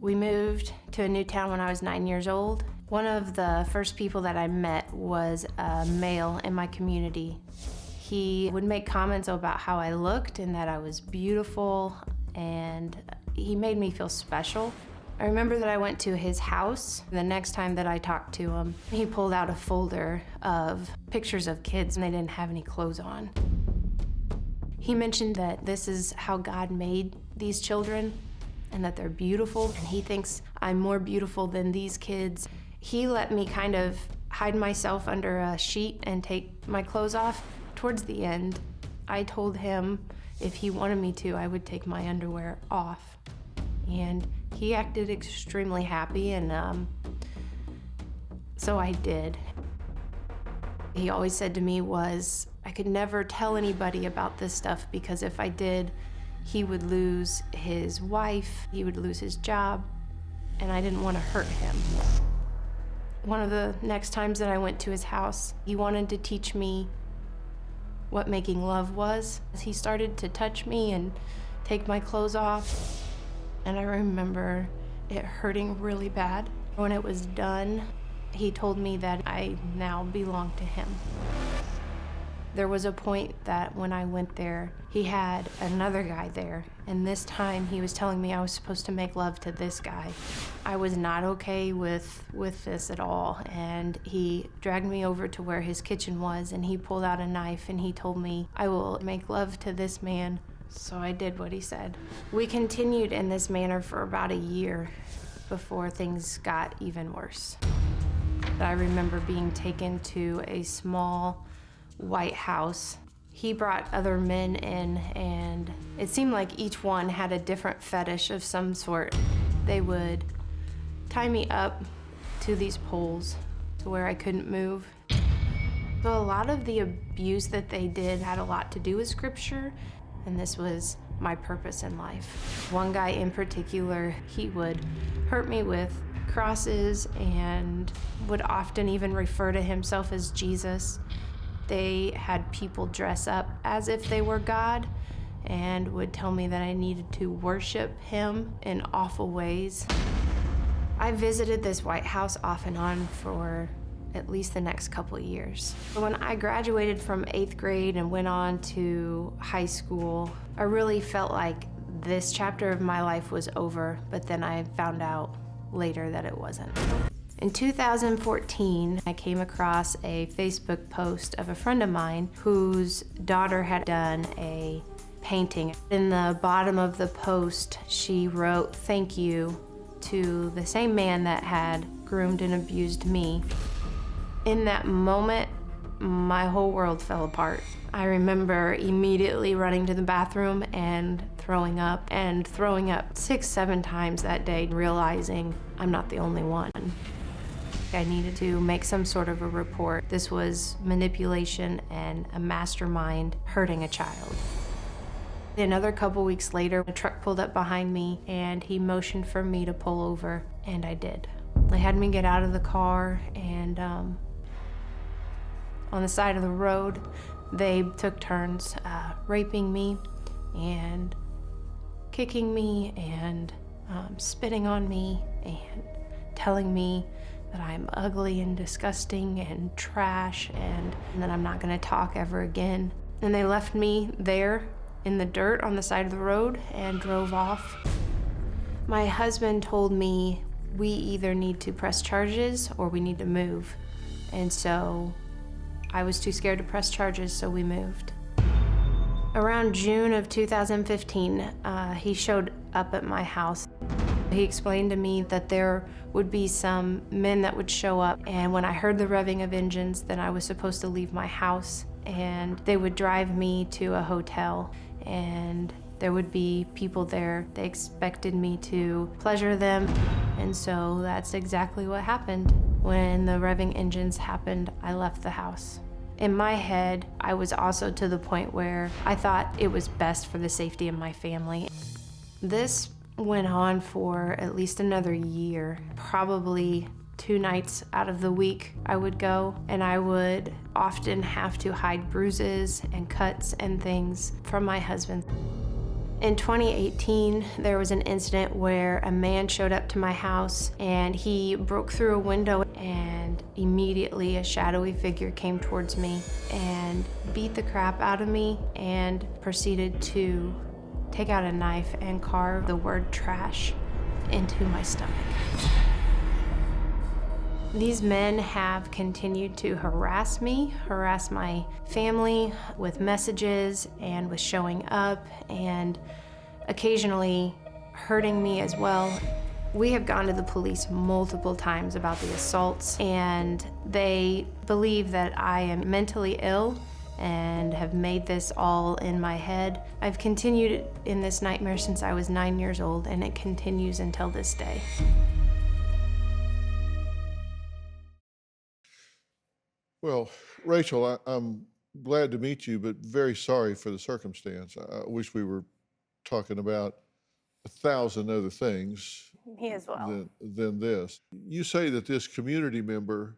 We moved to a new town when I was 9 years old. One of the first people that I met was a male in my community. He would make comments about how I looked and that I was beautiful, and he made me feel special. I remember that I went to his house. The next time that I talked to him, he pulled out a folder of pictures of kids and they didn't have any clothes on. He mentioned that this is how God made these children and that they're beautiful, and he thinks I'm more beautiful than these kids. He let me kind of hide myself under a sheet and take my clothes off. Towards the end, I told him if he wanted me to, I would take my underwear off. And he acted extremely happy, and so I did. He always said to me was, I could never tell anybody about this stuff because if I did, he would lose his wife, he would lose his job, and I didn't want to hurt him. One of the next times that I went to his house, he wanted to teach me what making love was. He started to touch me and take my clothes off, and I remember it hurting really bad. When it was done, he told me that I now belong to him. There was a point that when I went there, he had another guy there, and this time he was telling me I was supposed to make love to this guy. I was not okay with this at all, and he dragged me over to where his kitchen was, and he pulled out a knife and he told me, I will make love to this man. So I did what he said. We continued in this manner for about a year before things got even worse. I remember being taken to a small white house. He brought other men in, and it seemed like each one had a different fetish of some sort. They would tie me up to these poles to where I couldn't move. So a lot of the abuse that they did had a lot to do with scripture, and this was my purpose in life. One guy in particular, he would hurt me with crosses and would often even refer to himself as Jesus. They had people dress up as if they were God and would tell me that I needed to worship him in awful ways. I visited this White House off and on for at least the next couple of years. When I graduated from 8th grade and went on to high school, I really felt like this chapter of my life was over, but then I found out later that it wasn't. In 2014, I came across a Facebook post of a friend of mine whose daughter had done a painting. In the bottom of the post, she wrote, "Thank you," to the same man that had groomed and abused me. In that moment, my whole world fell apart. I remember immediately running to the bathroom and throwing up 6, 7 times that day, realizing I'm not the only one. I needed to make some sort of a report. This was manipulation and a mastermind hurting a child. Another couple weeks later, a truck pulled up behind me and he motioned for me to pull over, and I did. They had me get out of the car, and on the side of the road, they took turns raping me and kicking me and spitting on me and telling me that I'm ugly and disgusting and trash and that I'm not gonna talk ever again. And they left me there in the dirt on the side of the road and drove off. My husband told me we either need to press charges or we need to move. And so I was too scared to press charges, so we moved. Around June of 2015, he showed up at my house. He explained to me that there would be some men that would show up, and when I heard the revving of engines, then I was supposed to leave my house, and they would drive me to a hotel, and there would be people there. They expected me to pleasure them, and so that's exactly what happened. When the revving engines happened, I left the house. In my head, I was also to the point where I thought it was best for the safety of my family. This went on for at least another year. Probably 2 nights out of the week I would go, and I would often have to hide bruises and cuts and things from my husband. In 2018, there was an incident where a man showed up to my house and he broke through a window, and immediately a shadowy figure came towards me and beat the crap out of me and proceeded to take out a knife and carve the word trash into my stomach. These men have continued to harass me, harass my family with messages and with showing up, and occasionally hurting me as well. We have gone to the police multiple times about the assaults, and they believe that I am mentally ill and have made this all in my head. I've continued in this nightmare since I was 9 years old, and it continues until this day. Well, Rachel, I'm glad to meet you, but very sorry for the circumstance. I wish we were talking about 1,000 other things Me as well. than this. You say that this community member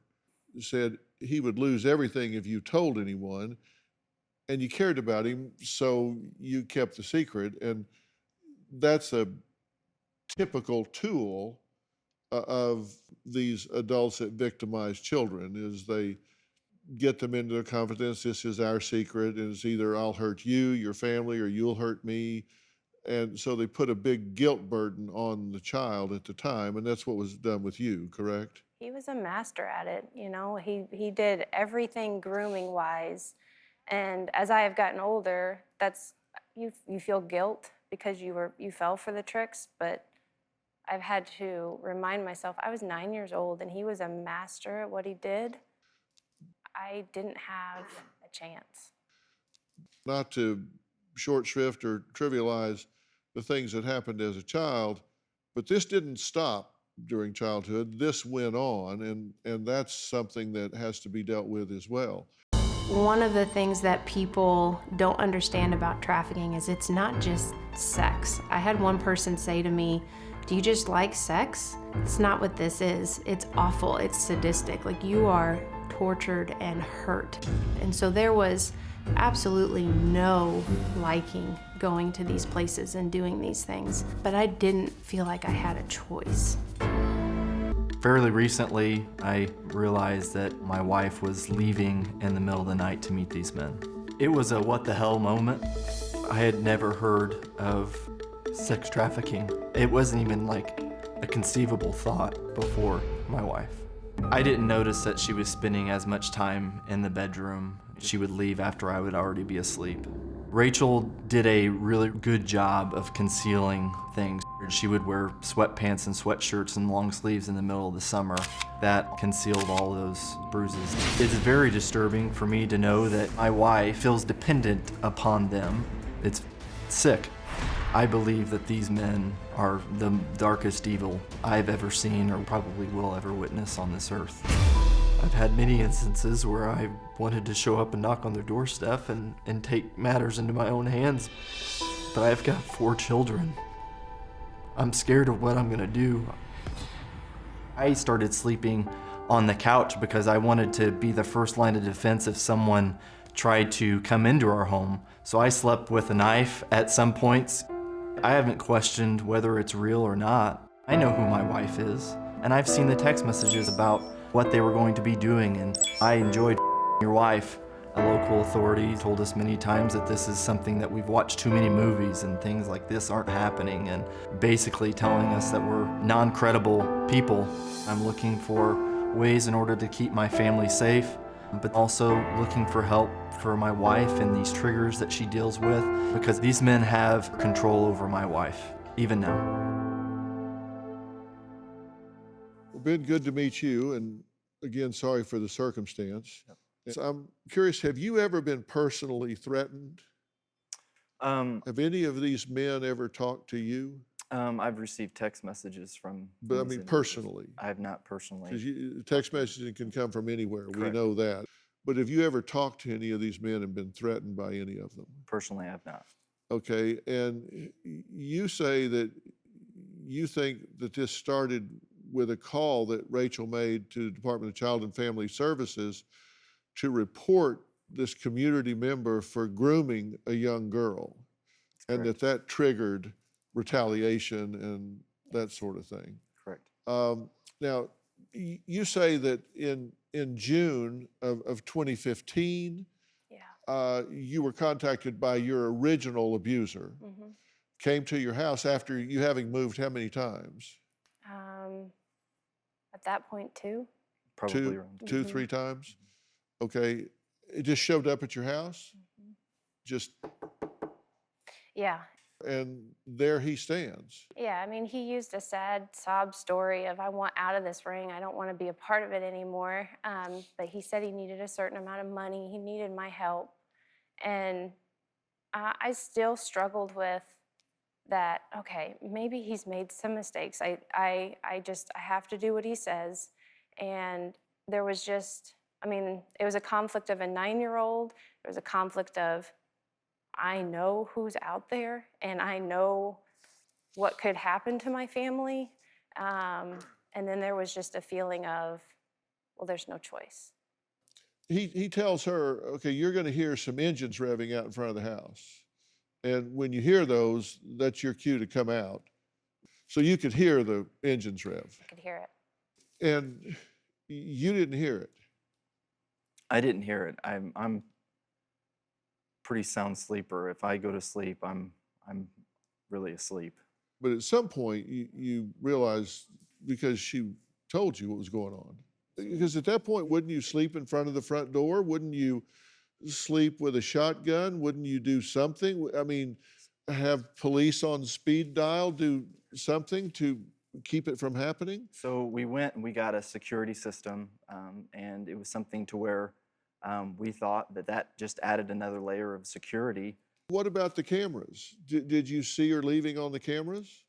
said he would lose everything if you told anyone, and you cared about him, so you kept the secret. And that's a typical tool of these adults that victimize children, is they get them into their confidence. This is our secret, and it's either I'll hurt you, your family, or you'll hurt me. And so they put a big guilt burden on the child at the time, and that's what was done with you, correct? He was a master at it, you know. He did everything grooming wise. And as I have gotten older, that's you feel guilt because you fell for the tricks, but I've had to remind myself I was 9 years old and he was a master at what he did. I didn't have a chance. Not to short shrift or trivialize the things that happened as a child, but this didn't stop during childhood. This went on, and that's something that has to be dealt with as well. One of the things that people don't understand about trafficking is it's not just sex. I had one person say to me, "Do you just like sex?" It's not what this is. It's awful. It's sadistic. Like, you are tortured and hurt. And so there was absolutely no liking going to these places and doing these things, but I didn't feel like I had a choice. Fairly recently, I realized that my wife was leaving in the middle of the night to meet these men. It was a what the hell moment. I had never heard of sex trafficking. It wasn't even like a conceivable thought before my wife. I didn't notice that she was spending as much time in the bedroom. She would leave after I would already be asleep. Rachel did a really good job of concealing things. She would wear sweatpants and sweatshirts and long sleeves in the middle of the summer. That concealed all those bruises. It's very disturbing for me to know that my wife feels dependent upon them. It's sick. I believe that these men are the darkest evil I've ever seen or probably will ever witness on this earth. I've had many instances where I wanted to show up and knock on their doorstep and take matters into my own hands, but I've got 4 children. I'm scared of what I'm gonna do. I started sleeping on the couch because I wanted to be the first line of defense if someone tried to come into our home. So I slept with a knife at some points. I haven't questioned whether it's real or not. I know who my wife is, and I've seen the text messages about what they were going to be doing, and I enjoyed your wife. A local authority told us many times that this is something that we've watched too many movies and things like this aren't happening, and basically telling us that we're non-credible people. I'm looking for ways in order to keep my family safe, but also looking for help for my wife and these triggers that she deals with, because these men have control over my wife, even now. Well, Ben, good to meet you, and again, sorry for the circumstance. Yep. So I'm curious, have you ever been personally threatened? Have any of these men ever talked to you? I've received text messages from. But I mean, personally. I have not personally. Because text messaging can come from anywhere. Correct. We know that. But have you ever talked to any of these men and been threatened by any of them? Personally, I have not. Okay, and you say that you think that this started with a call that Rachel made to the Department of Child and Family Services to report this community member for grooming a young girl. That's and correct. that triggered retaliation and that sort of thing. Correct. Now, you say that in June of 2015, Yeah. you were contacted by your original abuser, Mm-hmm. came to your house after you having moved how many times? At that point, too. Probably around. Two, Mhm. 3 times? Okay. It just showed up at your house? Mm-hmm. Just, Yeah. and there he stands. Yeah, I mean, he used a sad sob story of, I want out of this ring. I don't want to be a part of it anymore. But he said he needed a certain amount of money. He needed my help. And I still struggled with that. Okay, maybe he's made some mistakes. I have to do what he says. And there was just, I mean, it was a conflict of a 9-year-old. There was a conflict of, I know who's out there, and I know what could happen to my family. And then there was just a feeling of, well, there's no choice. He tells her, okay, you're going to hear some engines revving out in front of the house. And when you hear those, that's your cue to come out. So you could hear the engines rev. I could hear it. And you didn't hear it. I didn't hear it. I'm pretty sound sleeper. If I go to sleep, I'm really asleep. But at some point, you realize, because she told you what was going on. Because at that point, wouldn't you sleep in front of the front door? Wouldn't you sleep with a shotgun? Wouldn't you do something? I mean, have police on speed dial do something to keep it from happening? So we went and we got a security system, and it was something to where we thought that just added another layer of security. What about the cameras? Did you see her leaving on the cameras?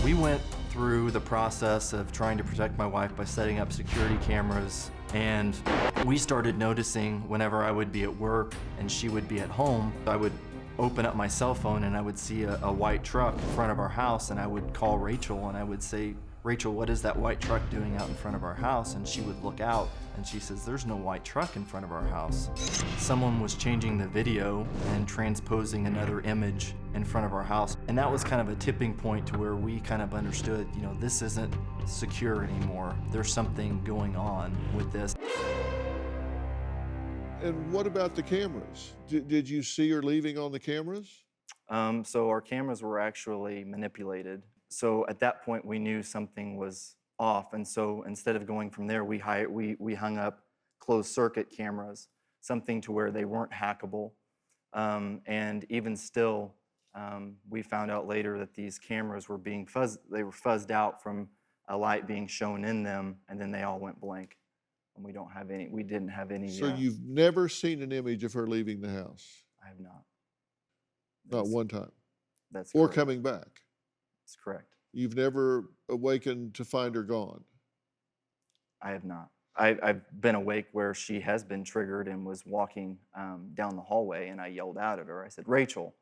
We went through the process of trying to protect my wife by setting up security cameras, and we started noticing whenever I would be at work and she would be at home, I would open up my cell phone and I would see a white truck in front of our house, and I would call Rachel and I would say, Rachel, what is that white truck doing out in front of our house? And she would look out and she says, there's no white truck in front of our house. Someone was changing the video and transposing another image in front of our house. And that was kind of a tipping point to where we kind of understood, you know, this isn't secure anymore. There's something going on with this. And what about the cameras? Did you see her leaving on the cameras? So our cameras were actually manipulated. So at that point, we knew something was off. And so instead of going from there, we hung up closed circuit cameras, something to where they weren't hackable. And even still, we found out later that these cameras were being fuzzed out from a light being shown in them, and then they all went blank. And we didn't have any. So you've never seen an image of her leaving the house? I have not. Not one time? That's Or correct. coming back? That's correct. You've never awakened to find her gone? I have not. I've been awake where she has been triggered and was walking down the hallway, and I yelled out at her. I said, Rachel.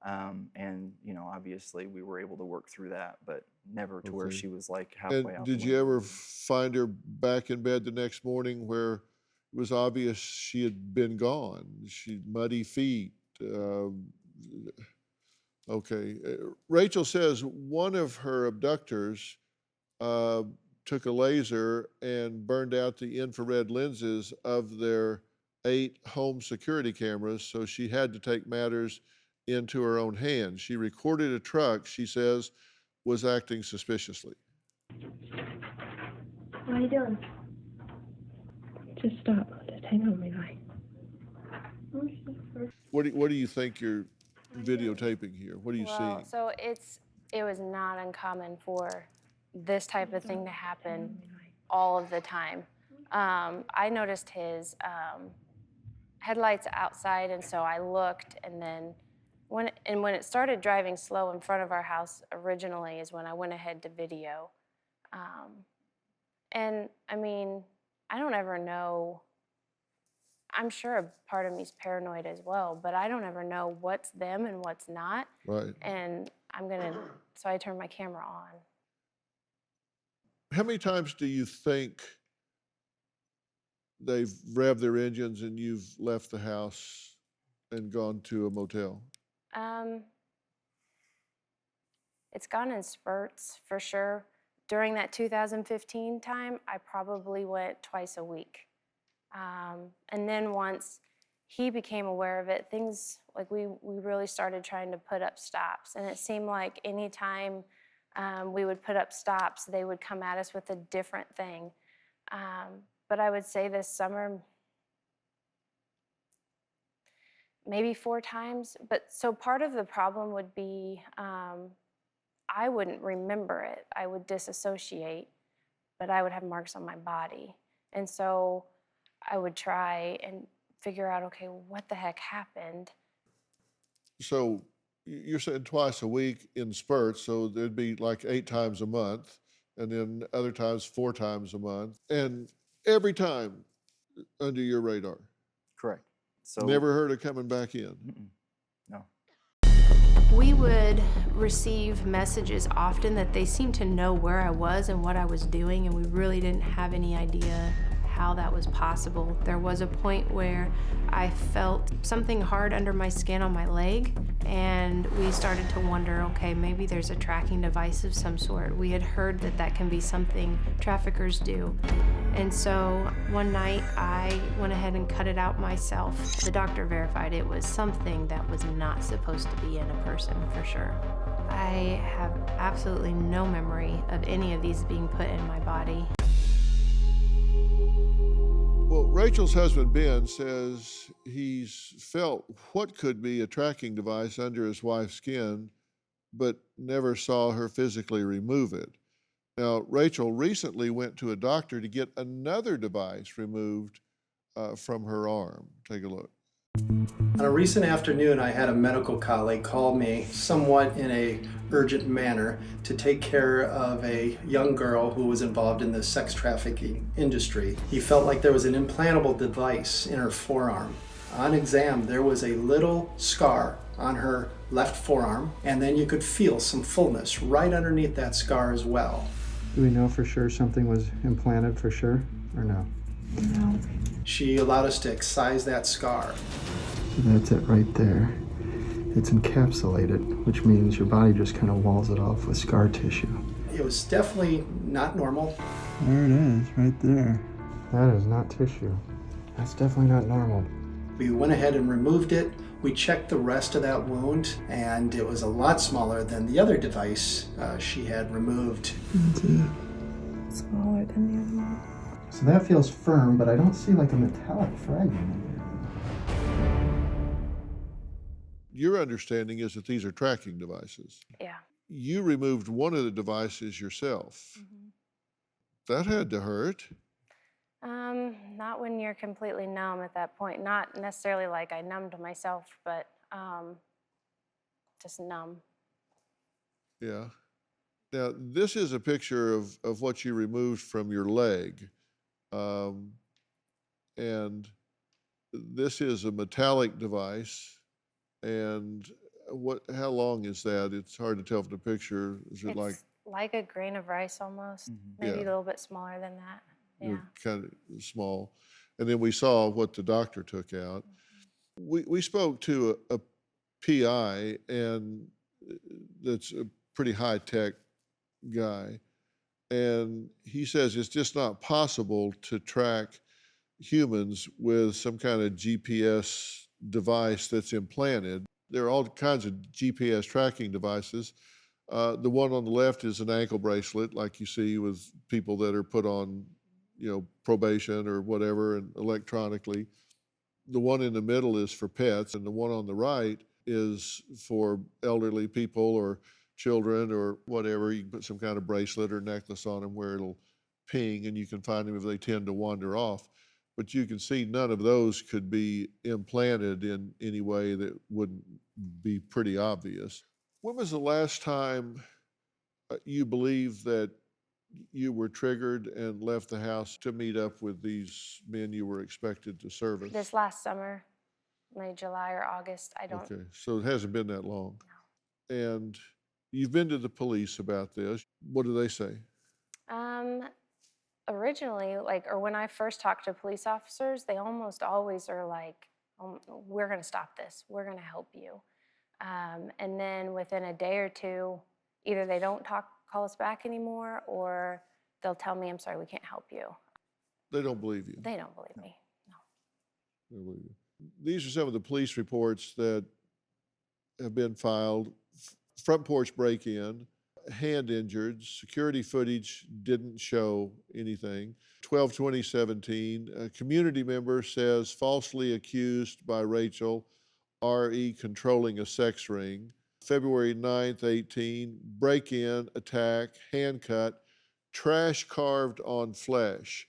And, you know, obviously we were able to work through that, but never to where Okay. she was like halfway And out. did the you window. ever find her back in bed the next morning where it was obvious she had been gone? She muddy feet. Okay. Rachel says one of her abductors took a laser and burned out the infrared lenses of their 8 home security cameras, so she had to take matters into her own hands. She recorded a truck she says was acting suspiciously. What are you doing? Just stop. Just hang on me, right? What do you think you're videotaping here? What are you seeing? So it was not uncommon for this type of thing to happen all of the time. I noticed his headlights outside, and so I looked, and then when it started driving slow in front of our house originally is when I went ahead to video. And I mean, I don't ever know. I'm sure a part of me's paranoid as well, but I don't ever know what's them and what's not. Right. And so I turned my camera on. How many times do you think they've revved their engines and you've left the house and gone to a motel? It's gone in spurts for sure. During that 2015 time, I probably went twice a week. And then once he became aware of it, things like we really started trying to put up stops. And it seemed like anytime we would put up stops, they would come at us with a different thing. But I would say this summer, maybe 4 times. But so part of the problem would be I wouldn't remember it. I would disassociate, but I would have marks on my body. And so I would try and figure out, okay, what the heck happened? So you're saying twice a week in spurts, so there'd be like 8 times a month, and then other times 4 times a month, and every time under your radar. Correct. So Never heard of coming back in. No. We would receive messages often that they seemed to know where I was and what I was doing, and we really didn't have any idea how that was possible. There was a point where I felt something hard under my skin on my leg, and we started to wonder, okay, maybe there's a tracking device of some sort. We had heard that that can be something traffickers do. And so one night I went ahead and cut it out myself. The doctor verified it was something that was not supposed to be in a person for sure. I have absolutely no memory of any of these being put in my body. Well, Rachel's husband, Ben, says he's felt what could be a tracking device under his wife's skin, but never saw her physically remove it. Now, Rachel recently went to a doctor to get another device removed from her arm. Take a look. On a recent afternoon, I had a medical colleague call me somewhat in a urgent manner to take care of a young girl who was involved in the sex trafficking industry. He felt like there was an implantable device in her forearm. On exam, there was a little scar on her left forearm, and then you could feel some fullness right underneath that scar as well. Do we know for sure something was implanted for sure, or no? No. She allowed us to excise that scar. That's it right there. It's encapsulated, which means your body just kind of walls it off with scar tissue. It was definitely not normal. There it is, right there. That is not tissue. That's definitely not normal. We went ahead and removed it. We checked the rest of that wound, and it was a lot smaller than the other device she had removed. That's it. Smaller than the other one. So that feels firm, but I don't see like a metallic fragment in there. Your understanding is that these are tracking devices. Yeah. You removed one of the devices yourself. That had to hurt. Not when you're completely numb at that point. Not necessarily like I numbed myself, but just numb. Yeah. Now, this is a picture of what you removed from your leg. And this is a metallic device. And how long is that? It's hard to tell from the picture. Is it It's like a grain of rice almost, maybe Yeah. a little bit smaller than that. Yeah. kind of small? And then we saw what the doctor took out. We spoke to a PI, and that's a pretty high-tech guy. And he says it's just not possible to track humans with some kind of GPS device that's implanted. There are all kinds of GPS tracking devices. The one on the left is an ankle bracelet, like you see with people that are put on, probation or whatever, and electronically. The one in the middle is for pets, and the one on the right is for elderly people or children or whatever. You can put some kind of bracelet or necklace on them where it'll ping, and you can find them if they tend to wander off. But you can see none of those could be implanted in any way that wouldn't be pretty obvious. When was the last time you believed that you were triggered and left the house to meet up with these men you were expected to service? This last summer, maybe July or August, I don't. Okay, so it hasn't been that long. No. And you've been to the police about this. What do they say? Originally, or when I first talked to police officers, they almost always are like, we're going to stop this. We're going to help you. And then within a day or two, either they don't call us back anymore, or they'll tell me, I'm sorry, we can't help you. They don't believe you. They don't believe me. No. They don't believe you. These are some of the police reports that have been filed. Front porch break-in, hand injured, security footage didn't show anything. 12/20/17, a community member says falsely accused by Rachel, RE controlling a sex ring. February 9th, 18, break-in, attack, hand cut, trash carved on flesh.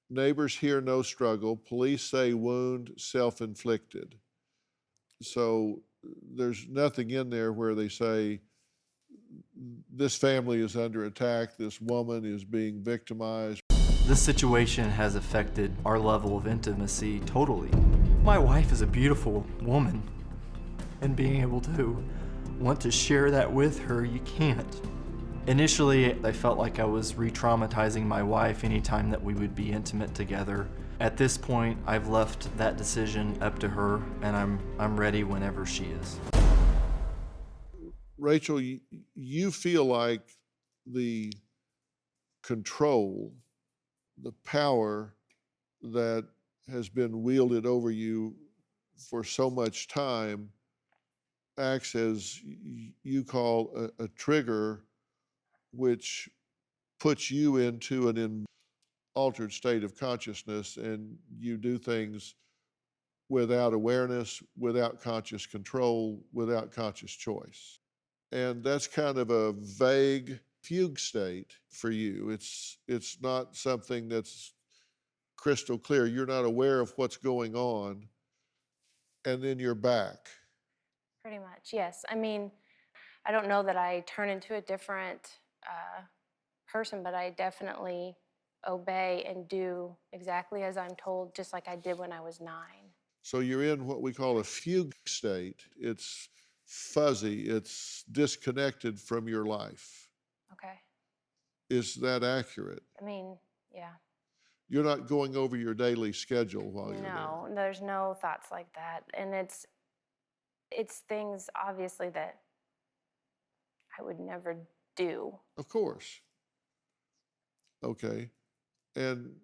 Neighbors hear no struggle. Police say wound self-inflicted. So there's nothing in there where they say this family is under attack, this woman is being victimized. This situation has affected our level of intimacy totally. My wife is a beautiful woman, and being able to want to share that with her, you can't. Initially, I felt like I was re-traumatizing my wife anytime that we would be intimate together. At this point, I've left that decision up to her, and I'm ready whenever she is. Rachel, you feel like the control, the power that has been wielded over you for so much time acts as you call a trigger, which puts you into an altered state of consciousness, and you do things without awareness, without conscious control, without conscious choice. And that's kind of a vague fugue state for you. It's not something that's crystal clear. You're not aware of what's going on, and then you're back. Pretty much, yes. I mean, I don't know that I turn into a different person, but I definitely obey and do exactly as I'm told, just like I did when I was 9. So you're in what we call a fugue state. It's fuzzy, it's disconnected from your life. Okay. Is that accurate? I mean, yeah. You're not going over your daily schedule while you're there. No, there's no thoughts like that. And it's things, obviously, that I would never do. Of course. Okay. And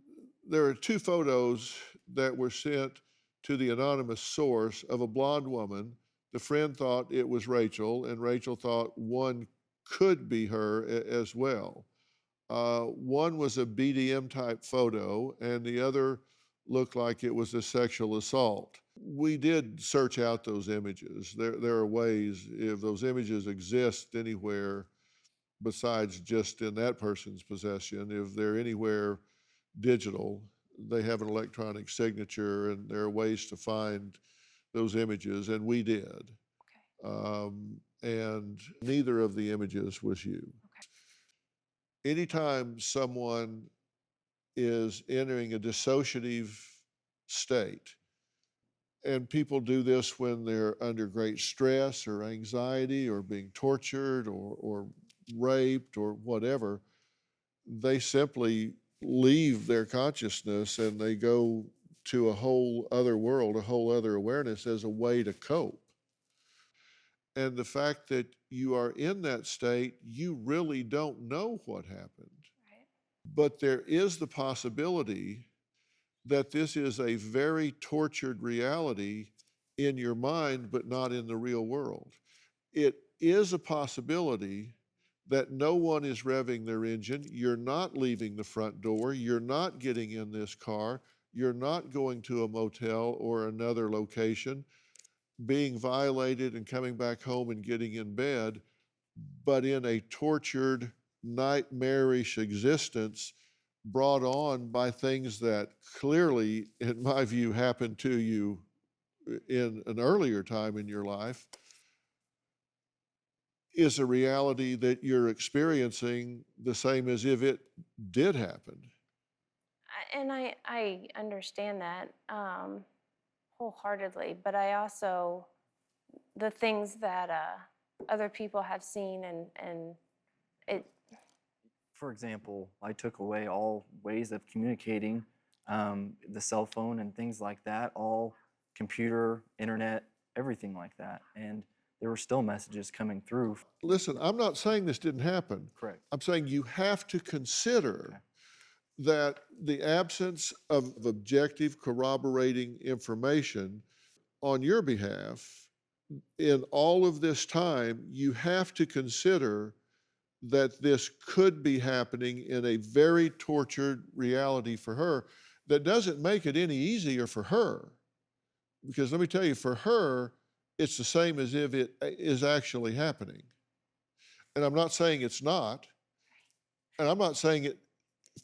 there are 2 photos that were sent to the anonymous source of a blonde woman. The friend thought it was Rachel, and Rachel thought one could be her as well. One was a BDM type photo, and the other looked like it was a sexual assault. We did search out those images. There are ways, if those images exist anywhere besides just in that person's possession, if they're anywhere digital, they have an electronic signature, and there are ways to find those images, and we did. Okay. And neither of the images was you. Okay. Anytime someone is entering a dissociative state, and people do this when they're under great stress or anxiety or being tortured or raped or whatever, they simply leave their consciousness and they go to a whole other world, a whole other awareness as a way to cope. And the fact that you are in that state, you really don't know what happened. Right. But there is the possibility that this is a very tortured reality in your mind, but not in the real world. It is a possibility that no one is revving their engine. You're not leaving the front door. You're not getting in this car. You're not going to a motel or another location, being violated and coming back home and getting in bed, but in a tortured, nightmarish existence brought on by things that clearly, in my view, happened to you in an earlier time in your life, is a reality that you're experiencing the same as if it did happen. And I understand that wholeheartedly, but I also, the things that other people have seen and it. For example, I took away all ways of communicating, the cell phone and things like that, all computer, internet, everything like that. And there were still messages coming through. Listen, I'm not saying this didn't happen. Correct. I'm saying you have to consider that the absence of objective corroborating information on your behalf in all of this time, you have to consider that this could be happening in a very tortured reality for her that doesn't make it any easier for her. Because let me tell you, for her, it's the same as if it is actually happening. And I'm not saying it's not. And I'm not saying it,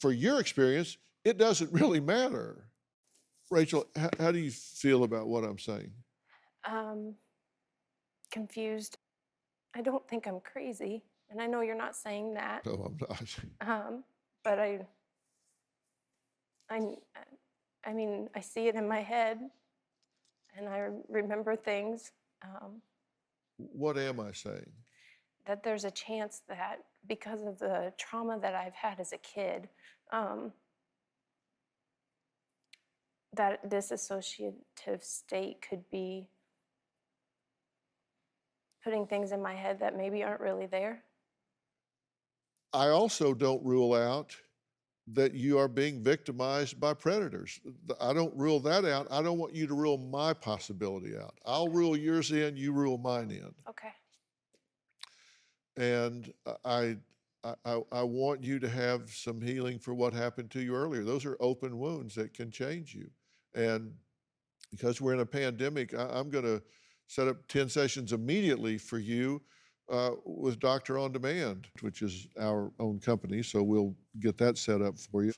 for your experience, it doesn't really matter. Rachel, how do you feel about what I'm saying? Confused. I don't think I'm crazy, and I know you're not saying that. No, I'm not. But I mean, I see it in my head, and I remember things. What am I saying? That there's a chance that because of the trauma that I've had as a kid, that dissociative state could be putting things in my head that maybe aren't really there. I also don't rule out that you are being victimized by predators. I don't rule that out. I don't want you to rule my possibility out. I'll rule yours in, you rule mine in. Okay. And I want you to have some healing for what happened to you earlier. Those are open wounds that can change you. And because we're in a pandemic, I'm going to set up 10 sessions immediately for you with Doctor On Demand, which is our own company. So we'll get that set up for you.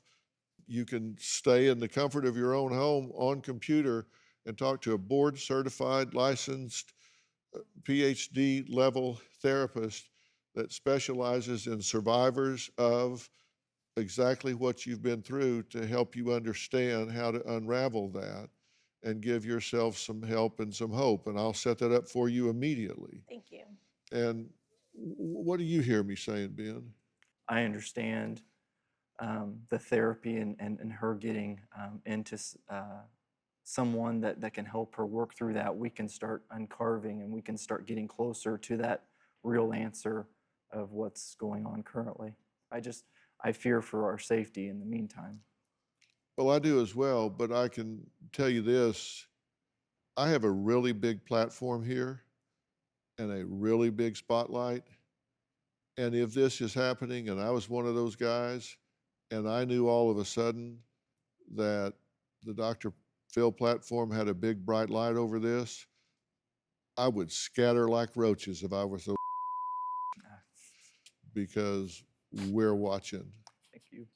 You can stay in the comfort of your own home on computer and talk to a board certified, licensed, PhD level therapist that specializes in survivors of exactly what you've been through to help you understand how to unravel that and give yourself some help and some hope. And I'll set that up for you immediately. Thank you. And what do you hear me saying, Ben? I understand the therapy and her getting into someone that can help her work through that. We can start uncarving and we can start getting closer to that real answer of what's going on currently. I fear for our safety in the meantime. Well, I do as well, but I can tell you this. I have a really big platform here and a really big spotlight. And if this is happening and I was one of those guys and I knew all of a sudden that the Dr. Phil platform had a big bright light over this, I would scatter like roaches if I was so because we're watching. Thank you.